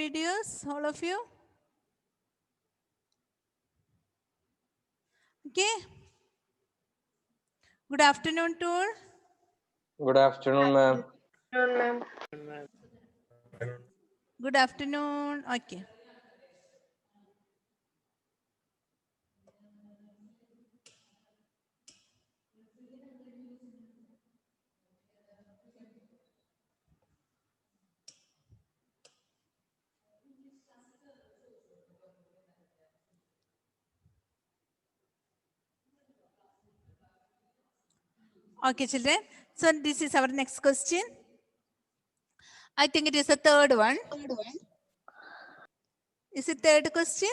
videos, all of you? Okay. Good afternoon to all. Good afternoon, ma'am. Good afternoon. Okay. Okay, children. So this is our next question. I think it is the third one. Is it third question?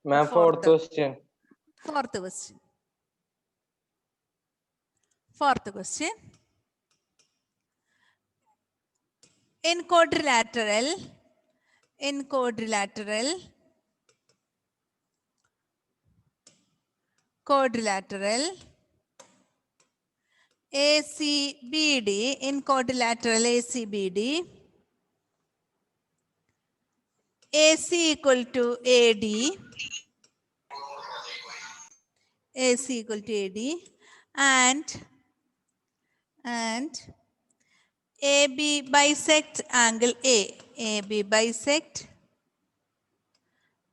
Ma'am, fourth question. Fourth question. Fourth question. In quadrilateral, ACBD, in quadrilateral ACBD, AC equal to AD, AC equal to AD, and AB bisect angle A. AB bisect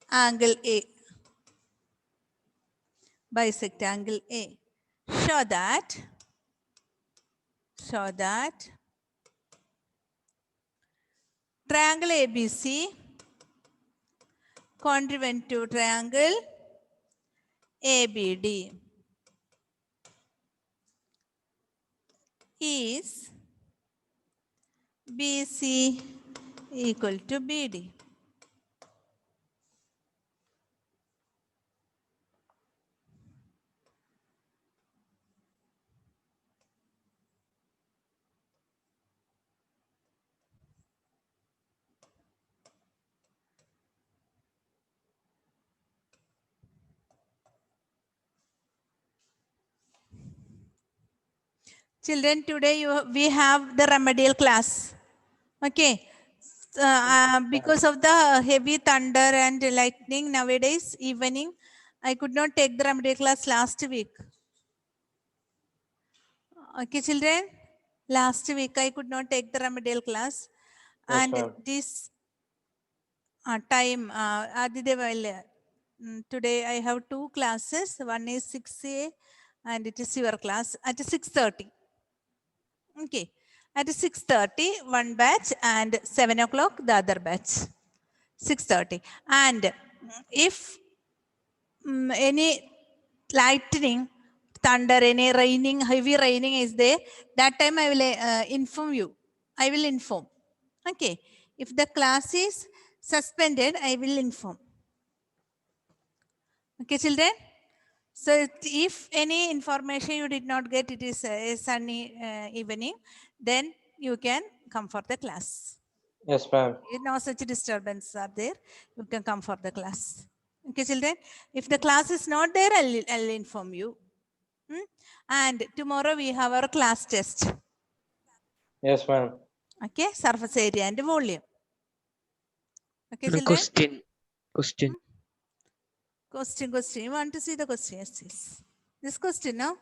angle A. Bisect angle A. Show that triangle ABC congruent to triangle ABD is BC equal to BD. Children, today we have the remedial class. Okay. Because of the heavy thunder and lightning nowadays evening, I could not take the remedial class last week. Okay, children. Last week I could not take the remedial class, Yes, and this time today I have two classes. One is 6A and it is your class at 6:30. Okay. At 6:30, one batch, and 7 o'clock, the other batch. 6:30. And if any lightning, thunder, any raining, heavy raining is there, that time I will inform you. I will inform. Okay. If the class is suspended, I will inform. Okay, children? So if any information you did not get, it is a sunny evening, then you can come for the class. Yes, ma'am. No such disturbance are there. You can come for the class. Okay, children? If the class is not there, I'll inform you. And tomorrow we have our class test. Yes, ma'am. Okay, surface area and volume. Okay, children? Question. You want to see the question? Yes. This question, no?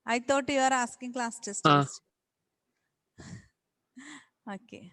I thought you are asking class test question. Okay.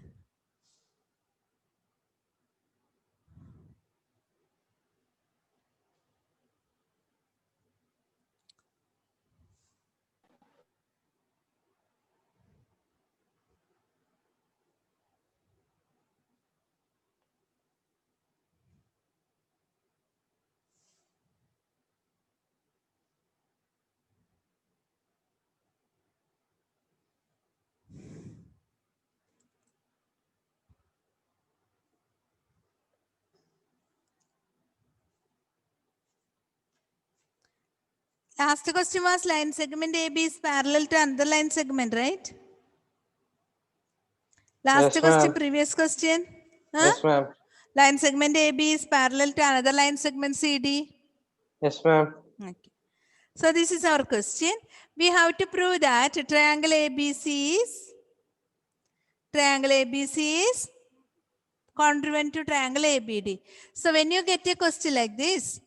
Last question was line segment AB is parallel to another line segment, right? Last Yes, question, ma'am. previous question. Huh? Yes, ma'am. Line segment AB is parallel to another line segment CD. Yes, ma'am. Okay. So this is our question. We have to prove that triangle ABC is congruent to triangle ABD. So when you get a question like this,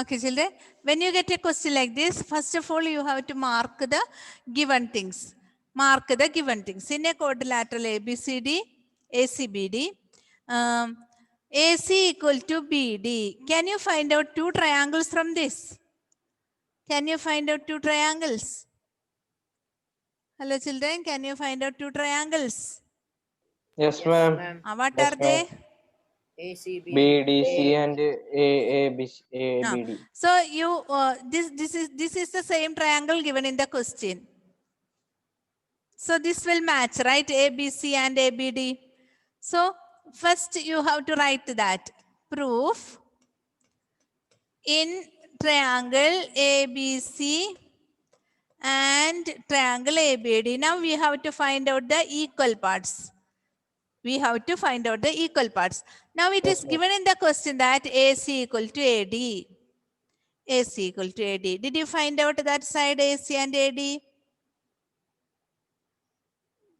okay, children, when you get a question like this, first of all, you have to mark the given things. Mark the given things. In a quadrilateral ABCD, ACBD, AC equal to BD. Can you find out two triangles from this? Can you find out two triangles? Hello, children, can you find out two triangles? Yes, Yes, ma'am. ma'am. What Yes, are they? ACB. BDC and ABD. So you this is the same triangle given in the question. So this will match, right? ABC and ABD. So first you have to write that proof in triangle ABC and triangle ABD. Now we have to find out the equal parts. We have to find out the equal parts. Now it Yes, is ma'am. given in the question that AC equal to AD. AC equal to AD. Did you find out that side AC and AD?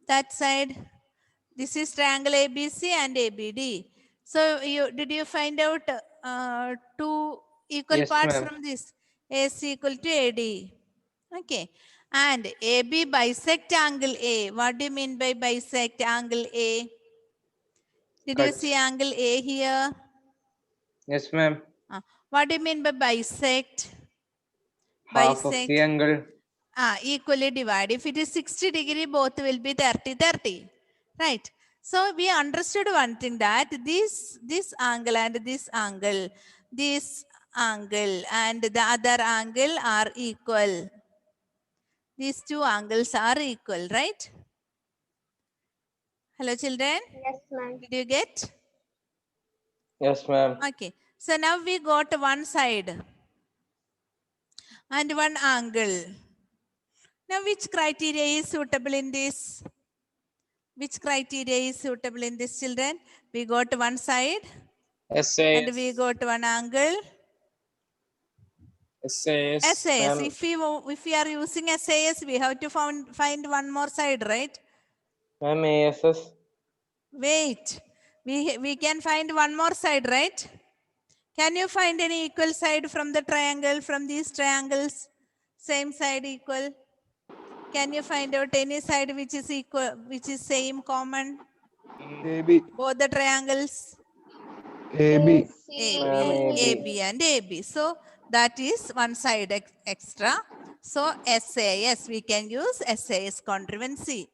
That side. This is triangle ABC and ABD. So did you find out two equal Yes, parts ma'am. from this? AC equal to AD. Okay. And AB bisect angle A. What do you mean by bisect angle A? Did you Cut. see angle A here? Yes, ma'am. What do you mean by bisect? Half of the angle. Equally divide. If it is 60 degree, both will be 30, 30. Right. So we understood one thing that this angle and this angle and the other angle are equal. These two angles are equal, right? Hello, children? Yes, ma'am. Did you get? Yes, ma'am. Okay. So now we got one side and one angle. Now which criteria is suitable in this? Which criteria is suitable in this, children? We got one side and we got one angle. SAS. Ma'am. If we are using SAS, we have to find one more side, right? Ma'am, ASS. Wait. We can find one more side, right? Can you find any equal side from the triangle, from these triangles? Same side equal. Can you find out any side which is equal, which is same, common? AB. Both the triangles? AB. Ma'am, AB and AB. So that is one side extra. So SAS, we can use SAS congruency.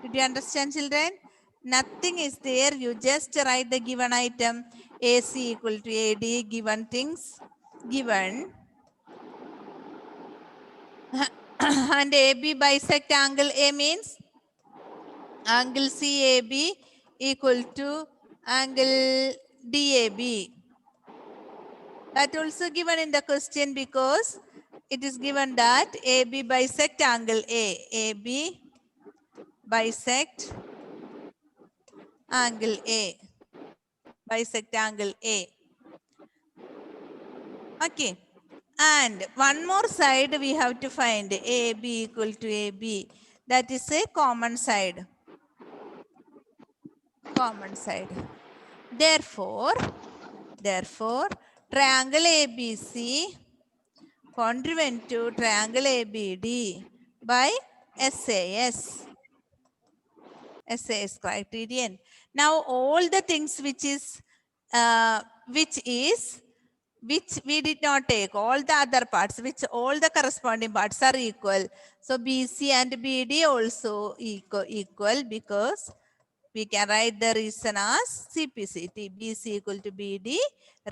Did you understand, children? Nothing is there. You just write the given item. AC equal to AD, given things, given. And AB bisect angle A means angle CAB equal to angle DAB. That also given in the question because it is given that AB bisect angle A. AB bisect angle A. Bisect angle A. Okay. And one more side we have to find AB equal to AB. That is a common side. Common side. Therefore, triangle ABC congruent to triangle ABD by SAS. SAS criterion. Now all the things which we did not take, all the other parts, which all the corresponding parts are equal. So BC and BD also equal because we can write the reason as CPCT. BC equal to BD,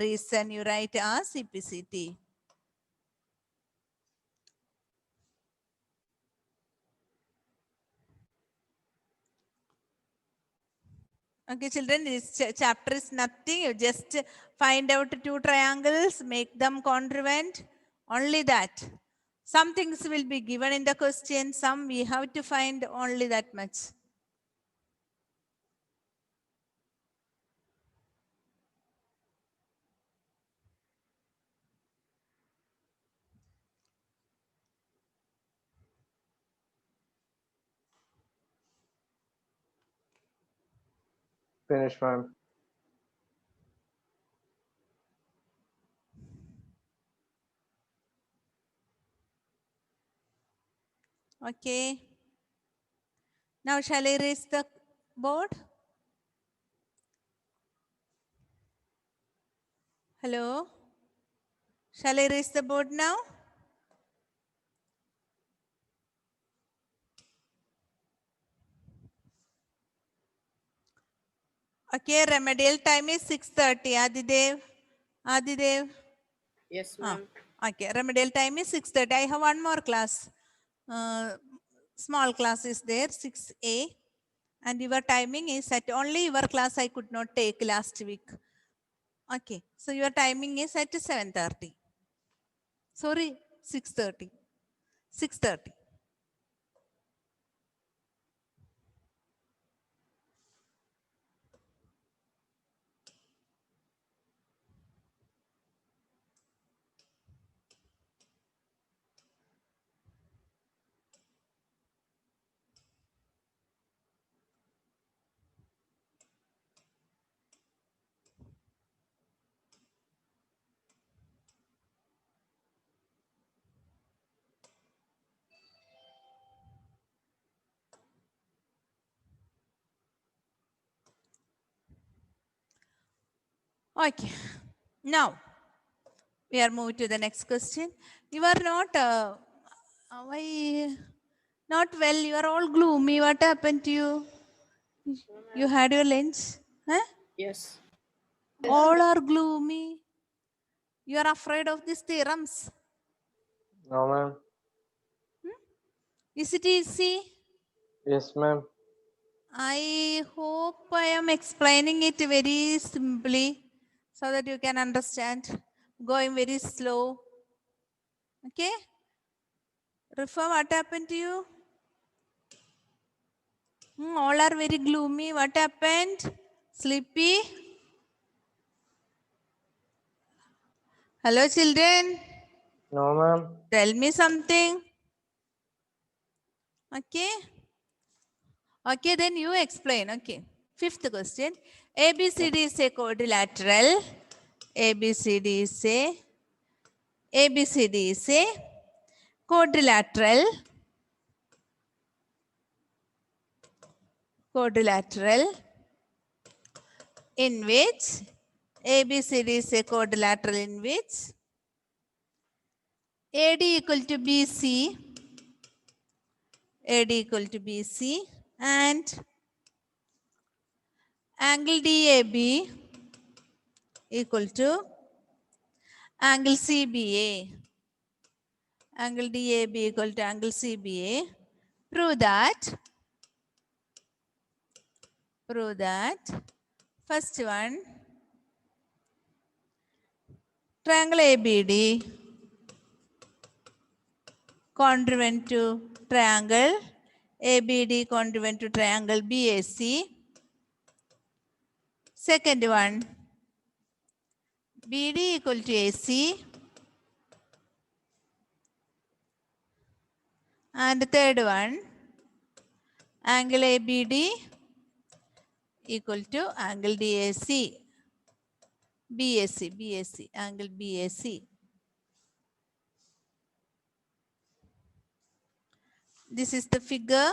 reason you write as CPCT. Okay, children, this chapter is nothing. You just find out two triangles, make them congruent. Only that. Some things will be given in the question. Some we have to find only that much. Finish, ma'am. Okay. Now shall I raise the board? Hello? Shall I raise the board now? Okay, remedial time is 6:30. Adidev? Adidev? Yes, Ah, ma'am. okay, remedial time is 6:30. I have one more class. Small class is there, 6A. And your timing is at only your class I could not take last week. Okay, so your timing is at 7:30. Sorry, 6:30. 6:30. Okay, now we are moving to the next question. You are not, why not well? You are all gloomy. What happened to you? You had your lunch? Huh? Yes. All are gloomy. You are afraid of these theorems. No, ma'am. Is it easy? Yes, ma'am. I hope I am explaining it very simply so that you can understand. Going very slow. Okay? Rifa, what happened to you? All are very gloomy. What happened? Sleepy? Hello, children. No, ma'am. Tell me something. Okay? Okay, then you explain. Okay. Fifth question. ABCD is a quadrilateral. ABCD is a quadrilateral in which ABCD is a quadrilateral in which AD equal to BC, AD equal to BC, and angle DAB equal to angle CBA. Angle DAB equal to angle CBA. Prove that first one, triangle ABD congruent to triangle ABD congruent to triangle BAC. Second one, BD equal to AC. And third one, angle ABD equal to angle DAC. BAC, angle BAC. This is the figure.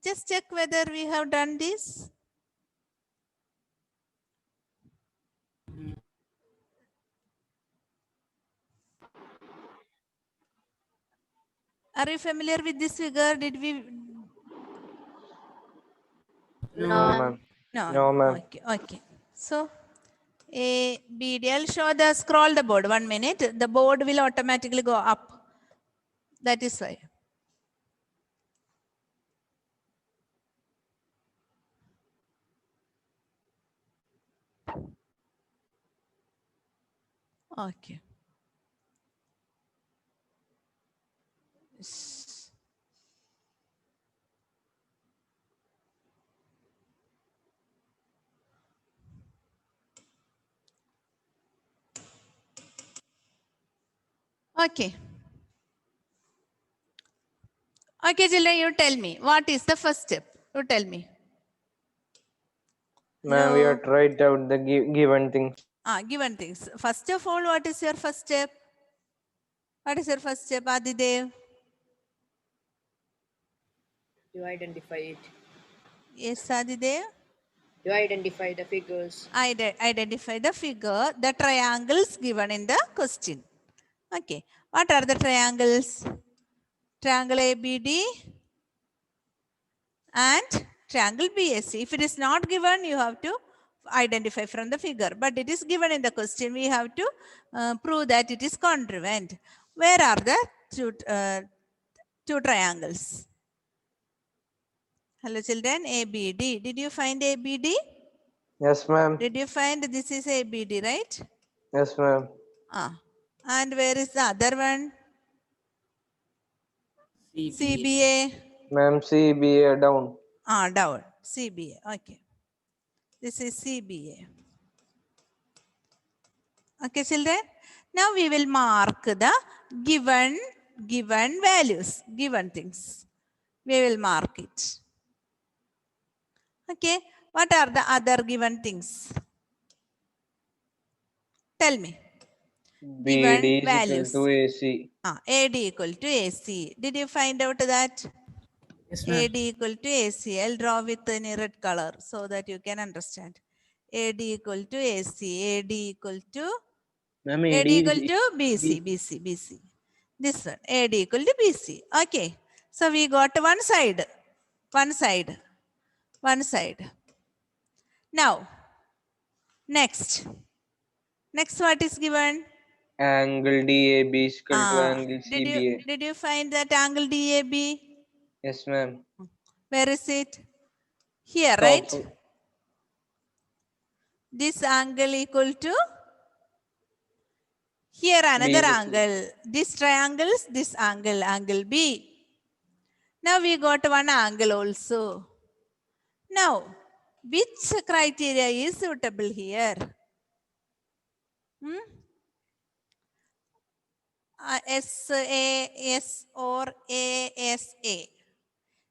Just check whether we have done this. Are you familiar with this figure? Did we? No, No. ma'am. No. No, ma'am. Okay. So, BD, I'll show the scroll the board. 1 minute. The board will automatically go up. That is why. Okay. Okay. Okay, children, you tell me. What is the first step? You tell me. Ma'am, we have to write out the given things. Given things. First of all, what is your first step? What is your first step, Adidev? To identify it. Yes, Adidev. To identify the figures. Identify the figure, the triangles given in the question. Okay. What are the triangles? Triangle ABD and triangle BAC. If it is not given, you have to identify from the figure. But it is given in the question. We have to prove that it is congruent. Where are the two triangles? Hello children, ABD. Did you find ABD? Yes, ma'am. Did you find this is ABD, right? Yes, ma'am. And where is the other one? CBA. Ma'am, CBA down. Down. CBA. Okay. This is CBA. Okay, children. Now we will mark the given values, given things. We will mark it. Okay. What are the other given things? Tell me. Given BD is values. equal to AC. AD equal to AC. Did you find out that? Yes, ma'am. AD equal to AC. I'll draw with any red color so that you can understand. AD equal to AC. AD equal to Ma'am, AD equal to BC. This one. AD equal to BC. Okay. So we got one side. Now, next what is given? Angle DAB is equal to angle CBA. Did you find that angle DAB? Yes, ma'am. Where is it? Here, Top. right? This angle equal to here another BAC. angle. This triangles, this angle B. Now we got one angle also. Now, which criteria is suitable here? SAS or ASA?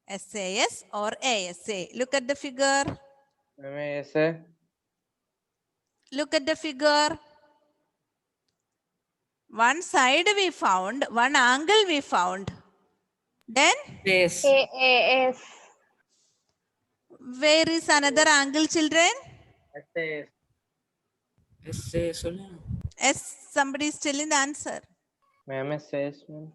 SAS or ASA? Look at the figure. Ma'am, ASA. Look at the figure. One side we found, one angle we found. Then? Yes. AAS. Where is another angle, children? SAS. SAS. Yes, somebody is telling the answer. Ma'am, SAS, ma'am.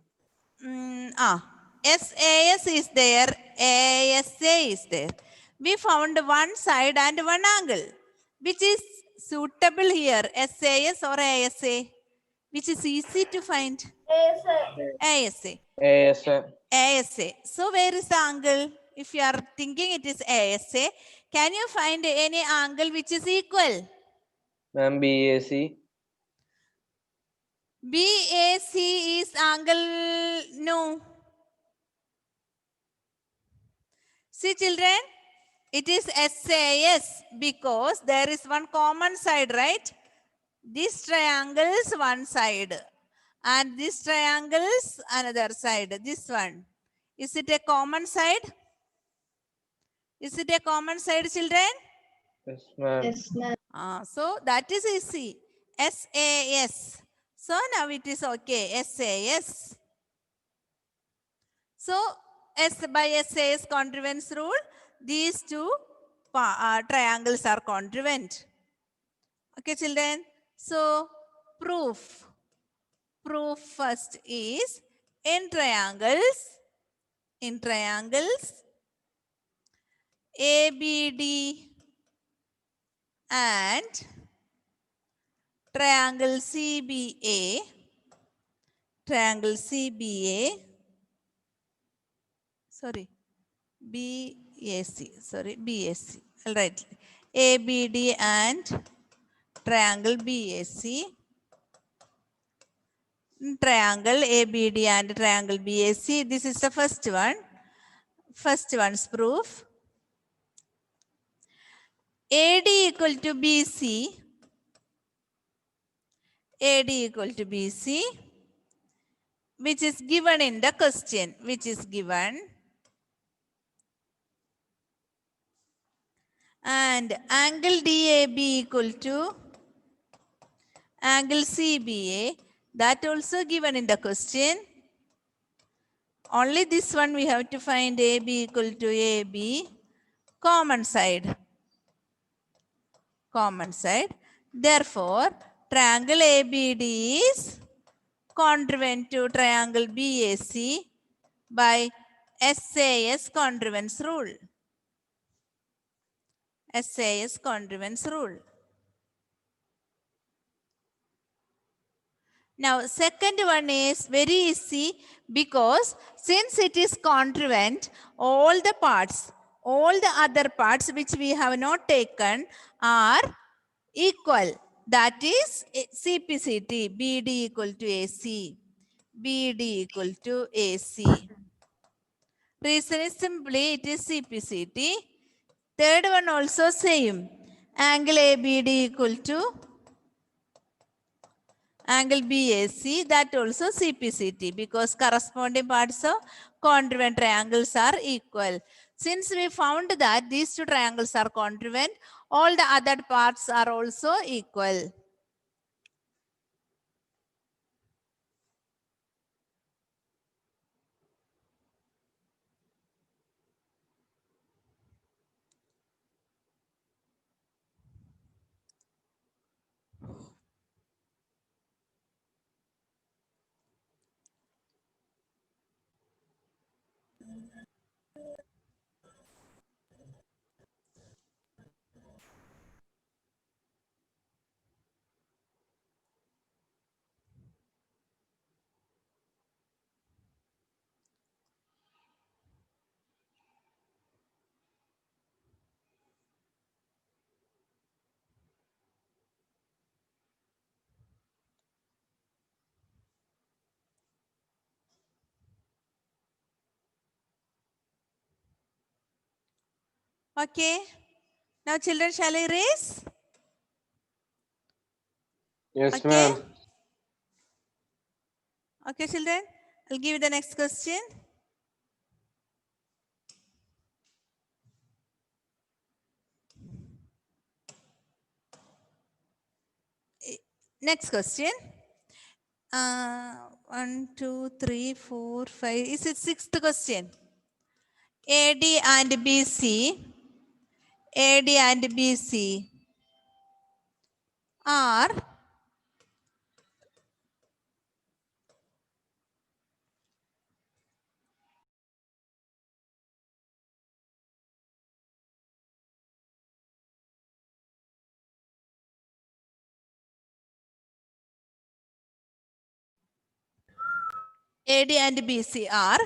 SAS is there, ASA is there. We found one side and one angle. Which is suitable here, SAS or ASA? Which is easy to find? ASA. ASA. ASA. So where is the angle? If you are thinking it is ASA, can you find any angle which is equal? Ma'am, BAC. BAC is angle, no. See children, it is SAS because there is one common side, right? This triangle is one side and this triangle is another side, this one. Is it a common side? Is it a common side, children? Yes, ma'am. Yes, ma'am. So that is easy. SAS. So now it is okay. SAS. So S by SAS congruence rule, these two triangles are congruent. Okay, children. So proof first is in triangles ABD and triangle CBA, BAC. I'll write ABD and triangle BAC, triangle ABD and triangle BAC. This is the first one. First one's proof. AD equal to BC. AD equal to BC, which is given in the question, and angle DAB equal to angle CBA, that also given in the question. Only this one we have to find AB equal to AB, common side. Common side. Therefore, triangle ABD is congruent to triangle BAC by SAS congruence rule. SAS congruence rule. Now, second one is very easy because since it is congruent, all the other parts which we have not taken are equal. That is CPCT, BD equal to AC, BD equal to AC. Reason is simply it is CPCT. Third one also same. Angle ABD equal to angle BAC, that also CPCT because corresponding parts of congruent triangles are equal. Since we found that these two triangles are congruent, all the other parts are also equal. Okay. Now children, shall I erase? Yes, Okay. ma'am. Okay, children. I'll give you the next question. Next question. 1, 2, 3, 4, 5. Is it sixth question? AD and BC. AD and BC are AD and BC are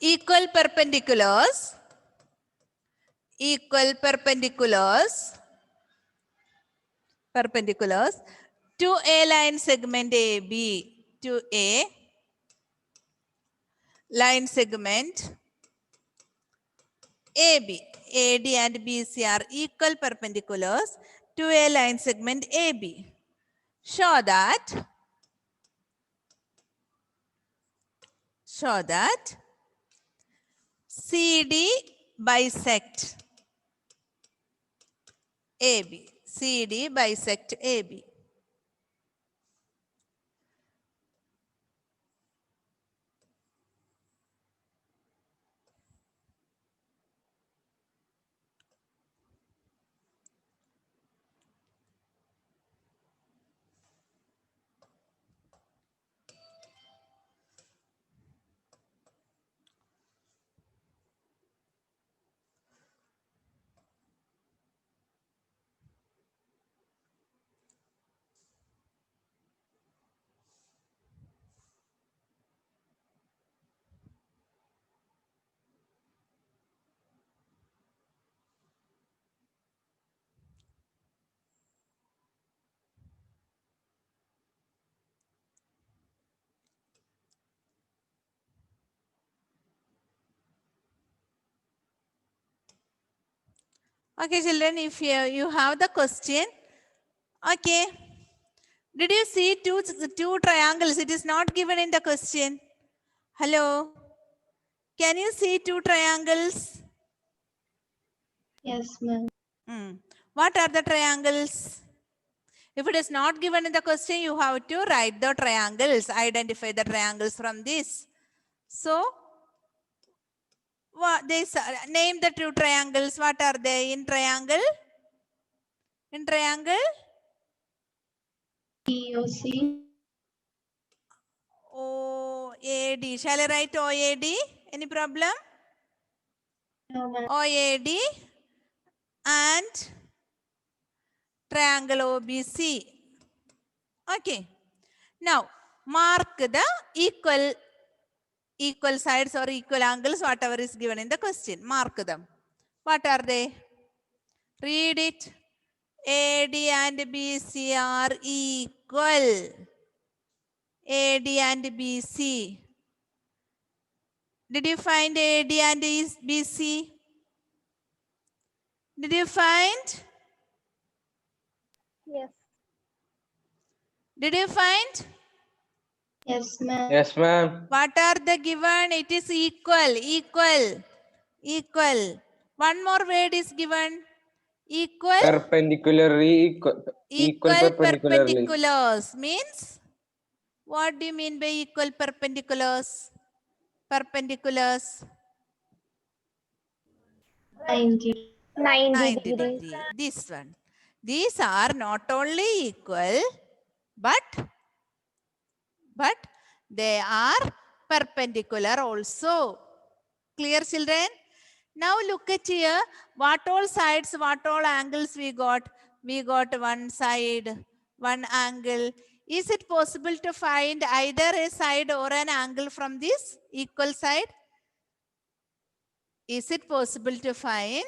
equal perpendiculars, to a line segment AB, to a line segment AB. AD and BC are equal perpendiculars to a line segment AB. Show that CD bisect AB. CD bisect AB. Okay, children, if you have the question, okay. Did you see two triangles? It is not given in the question. Hello. Can you see two triangles? Yes, ma'am. What are the triangles? If it is not given in the question, you have to write the triangles, identify the triangles from this. So, what they name the two triangles. What are they in triangle? In triangle? POC. OAD. Shall I write OAD? Any problem? No, ma'am. OAD and triangle OBC. Okay. Now, mark the equal sides or equal angles, whatever is given in the question. Mark them. What are they? Read it. AD and BC are equal. AD and BC. Did you find AD and BC? Did you find? Yes. Did you find? Yes, ma'am. Yes, ma'am. What are the given? It is equal, equal, equal. One more word is given. Equal, Perpendicularly equal perpendicularly. perpendiculars means, what do you mean by equal perpendiculars? Perpendiculars, 90 90 degree. This one. These are not only equal, but they are perpendicular also. Clear, children? Now look at here. What all sides, what all angles we got? We got one side, one angle. Is it possible to find either a side or an angle from this equal side? Is it possible to find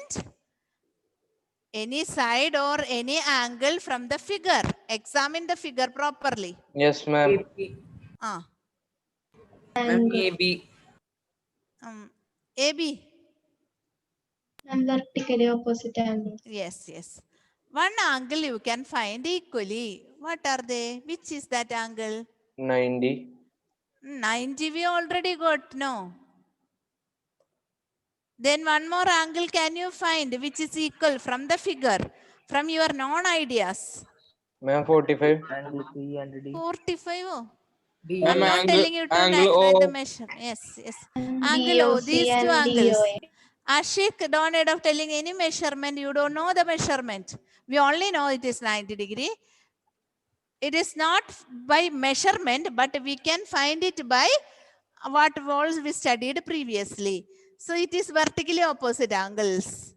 any side or any angle from the figure? Examine the figure properly. Yes, ma'am. Ah. Ma'am, angle AB. AB. and vertically opposite angles. Yes, yes. One angle you can find equally. What are they? Which is that angle? 90. 90 we already got, no? Then one more angle can you find which is equal from the figure, from your known ideas? Ma'am, 45. 45. Oh. D. I'm Ma'am, not angle, telling you to angle write the O. measure. Yes, yes. And Angle O, DOC these two and angles. DOA. Ashik, don't end up telling any measurement. You don't know the measurement. We only know it is 90 degree. It is not by measurement, but we can find it by what walls we studied previously. So it is vertically opposite angles.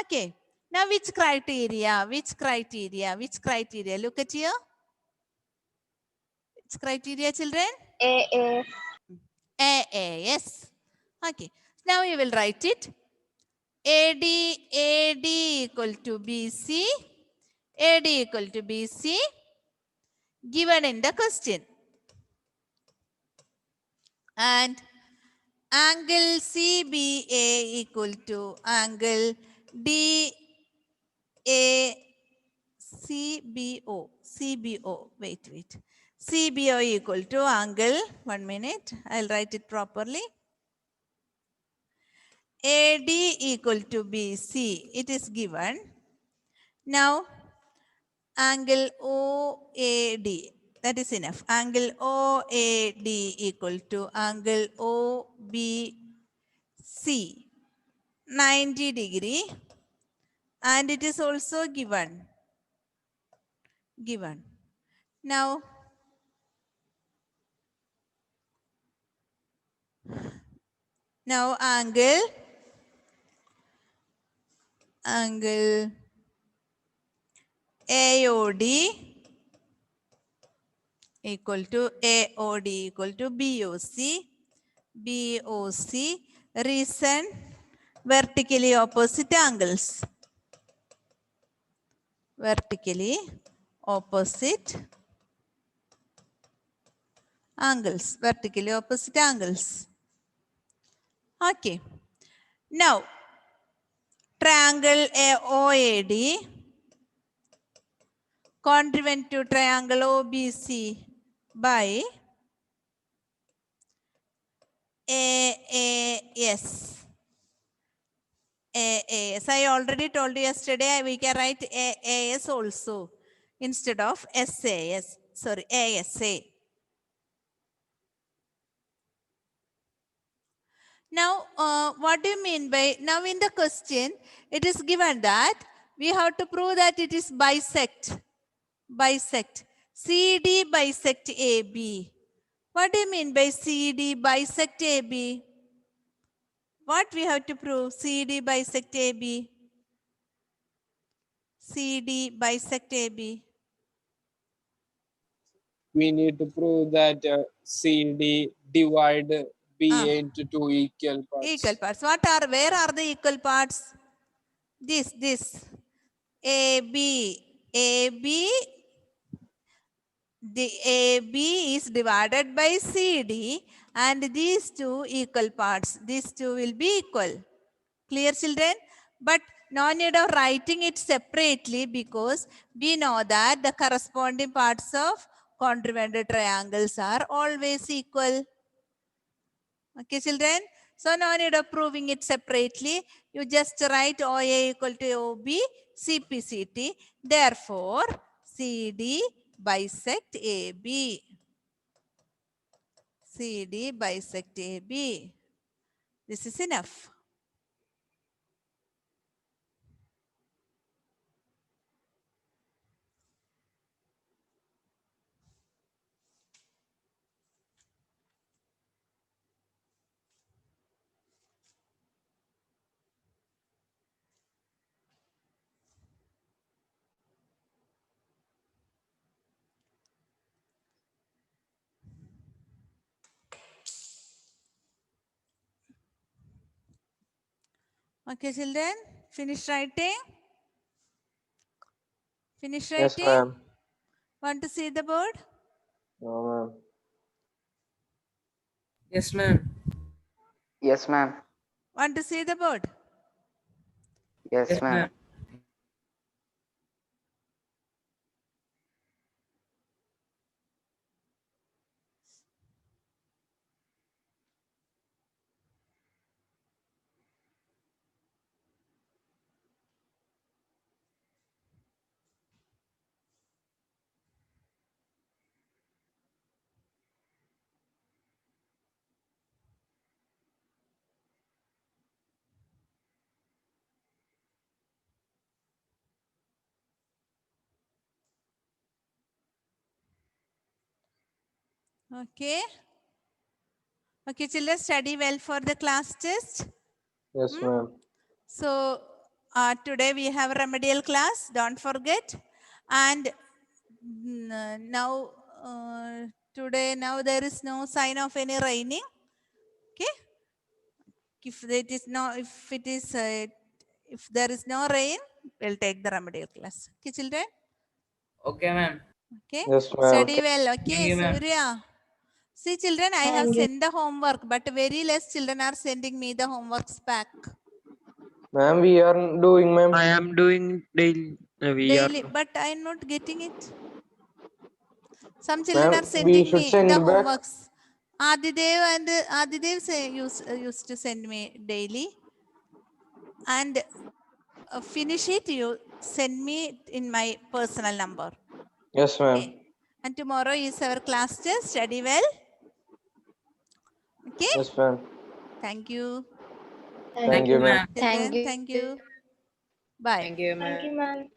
Okay. Now which criteria? Which criteria? Which criteria? Look at here. Which criteria, children? AA. Yes. Okay. Now you will write it. AD equal to BC. AD equal to BC. Given in the question. And angle CBA equal to angle DACBO. Wait. CBO equal to angle, 1 minute, I'll write it properly. AD equal to BC, it is given. Now, angle OAD, that is enough. Angle OAD equal to angle OBC, 90 degree. And it is also given. Now, angle AOD equal to BOC, reason vertically opposite angles. Vertically opposite angles. Okay. Now, triangle AOAD congruent to triangle OBC by AAS. AAS. I already told you yesterday we can write AAS also instead of SAS. Sorry, ASA. Now, what do you mean by, now in the question, it is given that we have to prove that it is bisect. Bisect. CD bisect AB. What do you mean by CD bisect AB? What we have to prove? CD bisect AB. CD bisect AB. We need to prove that CD divide BA into two equal parts. Equal parts. Where are the equal parts? This. AB. The AB is divided by CD and these two equal parts. These two will be equal. Clear, children? But no need of writing it separately because we know that the corresponding parts of congruent triangles are always equal. Okay, children? So no need of proving it separately. You just write OA equal to OB, CP, CT. Therefore, CD bisect AB. CD bisect AB. This is enough. Okay, children, finish writing. Finish Yes, writing. ma'am. Want to see the board? No, ma'am. Yes, ma'am. Yes, ma'am. Want to see the board? Yes, Yes, ma'am. ma'am. Okay. Okay, children, study well for the class test. Yes, ma'am. So today we have remedial class, don't forget. And now today now there is no sign of any raining. Okay. If there is no rain, we'll take the remedial class. Okay, children. Okay, ma'am. Okay. Yes, ma'am. Study well. Okay, Thank you, ma'am. Surya. See, children, I have Thank you. sent the homework, but very less children are sending me the homeworks back. Ma'am, we are doing, ma'am. I am doing daily. Daily, but I'm not getting it. Some children are Ma'am, we sending should me send the back. homeworks. Adidev used to send me daily. And finish it, you send me in my personal number. Yes, ma'am. Okay. And tomorrow is our class test. Study well. Okay. Yes, ma'am. Thank you. Thank you, ma'am. Children, Thank you. thank you. Bye. Thank you, ma'am. Thank you, ma'am.